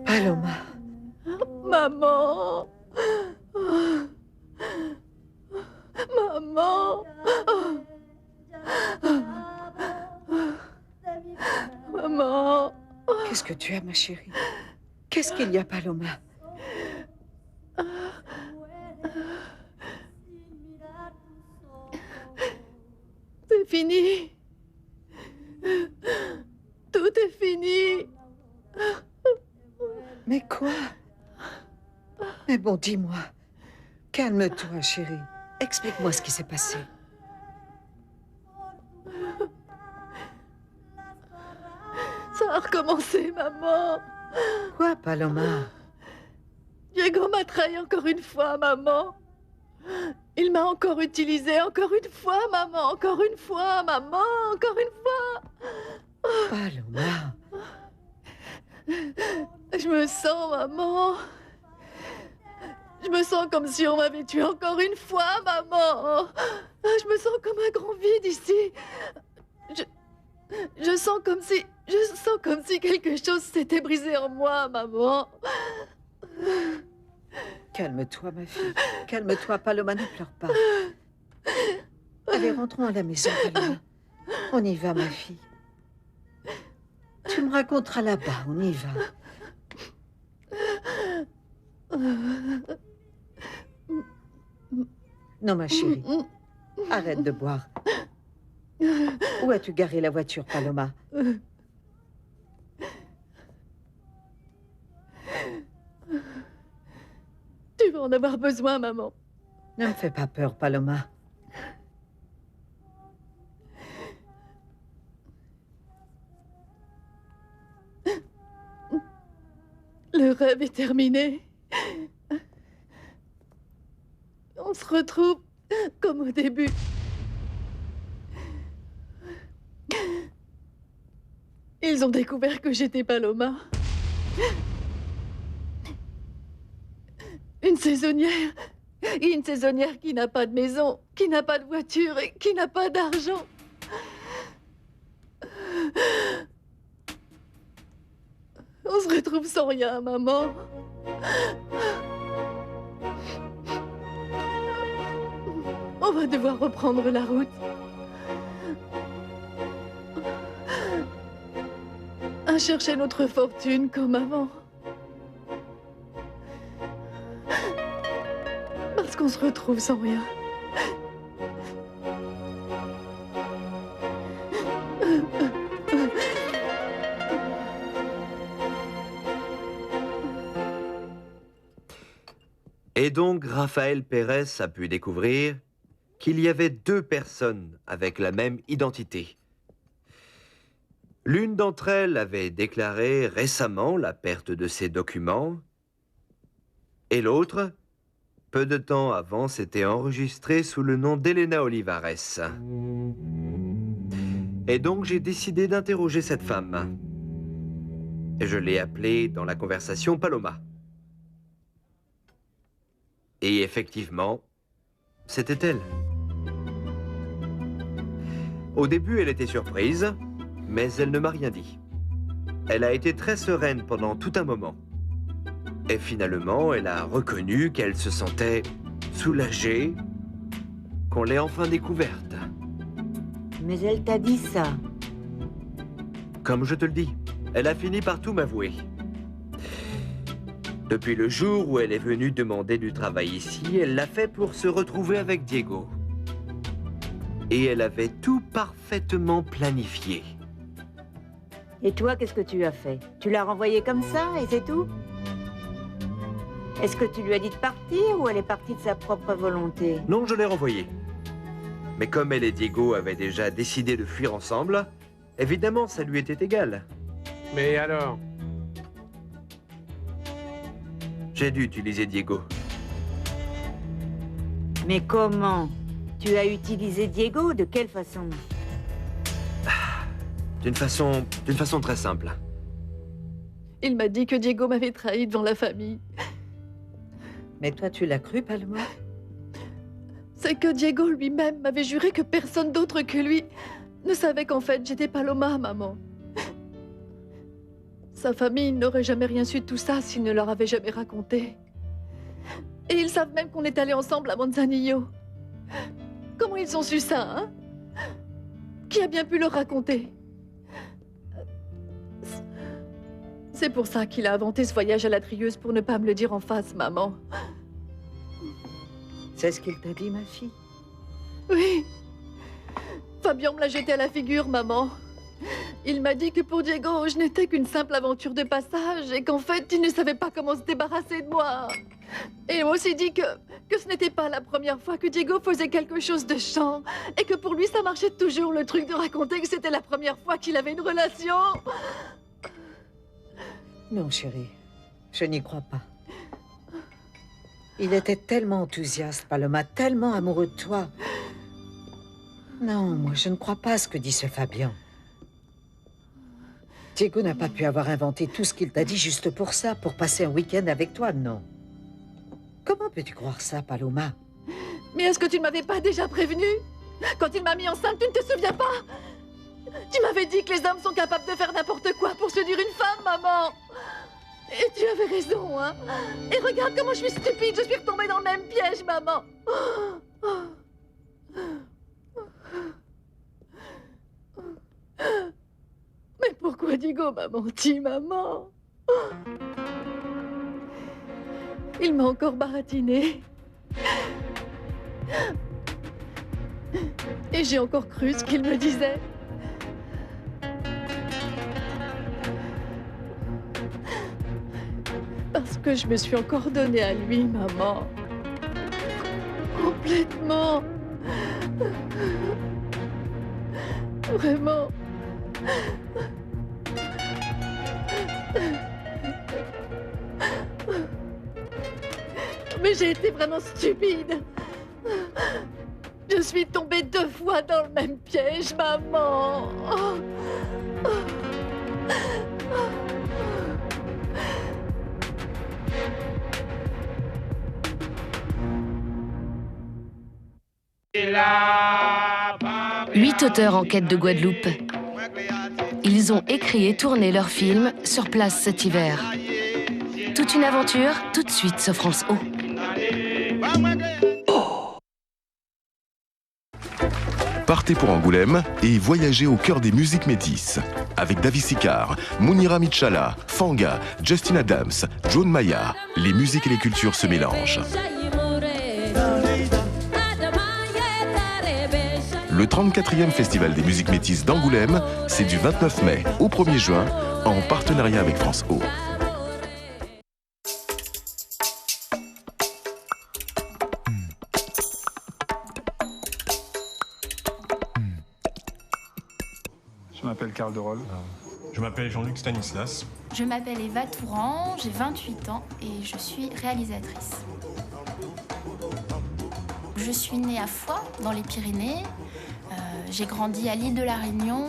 Paloma. Maman. Maman. Maman. Qu'est-ce que tu as, ma chérie? Qu'est-ce qu'il y a, Paloma? C'est fini. Tout est fini. Mais quoi? Mais bon, dis-moi. Calme-toi, chérie. Explique-moi ce qui s'est passé. Ça a recommencé, maman. Quoi, Paloma? Diego m'a trahi encore une fois, maman. Il m'a encore utilisé, encore une fois, maman. Encore une fois, maman. Encore une fois. Paloma. Je me sens, maman. Je me sens comme si on m'avait tué encore une fois, maman. Je me sens comme un grand vide ici. Je sens comme si quelque chose s'était brisé en moi, maman. Calme-toi, ma fille. Calme-toi, Paloma, ne pleure pas. Allez, rentrons à la maison, Paloma. On y va, ma fille. Tu me raconteras là-bas, on y va. Non, ma chérie. Arrête de boire. Où as-tu garé la voiture, Paloma? Tu vas en avoir besoin, maman. Ne me fais pas peur, Paloma. Le rêve est terminé. On se retrouve comme au début. Ils ont découvert que j'étais Paloma. Une saisonnière. Une saisonnière qui n'a pas de maison, qui n'a pas de voiture et qui n'a pas d'argent. On se retrouve sans rien, maman. On va devoir reprendre la route. À chercher notre fortune comme avant. Parce qu'on se retrouve sans rien. Et donc, Raphaël Pérez a pu découvrir qu'il y avait deux personnes avec la même identité. L'une d'entre elles avait déclaré récemment la perte de ses documents, et l'autre, peu de temps avant, s'était enregistrée sous le nom d'Elena Olivares. Et donc, j'ai décidé d'interroger cette femme. Et je l'ai appelée dans la conversation Paloma. Et effectivement, c'était elle. Au début, elle était surprise, mais elle ne m'a rien dit. Elle a été très sereine pendant tout un moment. Et finalement, elle a reconnu qu'elle se sentait soulagée, qu'on l'ait enfin découverte. Mais elle t'a dit ça. Comme je te le dis, elle a fini par tout m'avouer. Depuis le jour où elle est venue demander du travail ici, elle l'a fait pour se retrouver avec Diego. Et elle avait tout parfaitement planifié. Et toi, qu'est-ce que tu as fait? Tu l'as renvoyée comme ça et c'est tout? Est-ce que tu lui as dit de partir ou elle est partie de sa propre volonté? Non, je l'ai renvoyée. Mais comme elle et Diego avaient déjà décidé de fuir ensemble, évidemment, ça lui était égal. Mais alors? J'ai dû utiliser Diego. Mais comment? Tu as utilisé Diego? De quelle façon? D'une façon très simple. Il m'a dit que Diego m'avait trahi devant la famille. Mais toi, tu l'as cru, Paloma? C'est que Diego lui-même m'avait juré que personne d'autre que lui ne savait qu'en fait, j'étais Paloma, maman. Sa famille n'aurait jamais rien su de tout ça s'il ne leur avait jamais raconté. Et ils savent même qu'on est allés ensemble à Manzanillo. Comment ils ont su ça, hein? Qui a bien pu leur raconter? C'est pour ça qu'il a inventé ce voyage à la trieuse pour ne pas me le dire en face, maman. C'est ce qu'il t'a dit, ma fille? Oui. Fabian me l'a jeté à la figure, maman. Il m'a dit que pour Diego, je n'étais qu'une simple aventure de passage et qu'en fait, il ne savait pas comment se débarrasser de moi. Et il m'a aussi dit que ce n'était pas la première fois que Diego faisait quelque chose de chiant et que pour lui, ça marchait toujours, le truc de raconter que c'était la première fois qu'il avait une relation. Non, chérie, je n'y crois pas. Il était tellement enthousiaste, Paloma, tellement amoureux de toi. Non, moi, je ne crois pas à ce que dit ce Fabian. Diego n'a pas pu avoir inventé tout ce qu'il t'a dit juste pour ça, pour passer un week-end avec toi, non. Comment peux-tu croire ça, Paloma? Mais est-ce que tu ne m'avais pas déjà prévenu? Quand il m'a mis enceinte, tu ne te souviens pas? Tu m'avais dit que les hommes sont capables de faire n'importe quoi pour séduire une femme, maman. Et tu avais raison, hein. Et regarde comment je suis stupide, je suis retombée dans le même piège, maman. Mais pourquoi Diego m'a menti, maman? Il m'a encore baratiné. Et j'ai encore cru ce qu'il me disait. Parce que je me suis encore donnée à lui, maman. Complètement. Vraiment. Mais j'ai été vraiment stupide. Je suis tombée 2 fois dans le même piège, maman. 8 auteurs en quête de Guadeloupe. Ils ont écrit et tourné leurs films sur place cet hiver. Toute une aventure, tout de suite sur France O. Partez pour Angoulême et voyagez au cœur des musiques métisses. Avec David Sicard, Mounira Mitchala, Fanga, Justin Adams, John Maya, les musiques et les cultures se mélangent. Le 34e Festival des musiques métisses d'Angoulême, c'est du 29 mai au 1er juin, en partenariat avec France O. Je m'appelle Carl de Roll. Je m'appelle Jean-Luc Stanislas. Je m'appelle Eva Touran, j'ai 28 ans et je suis réalisatrice. Je suis née à Foix, dans les Pyrénées. J'ai grandi à l'île de la Réunion.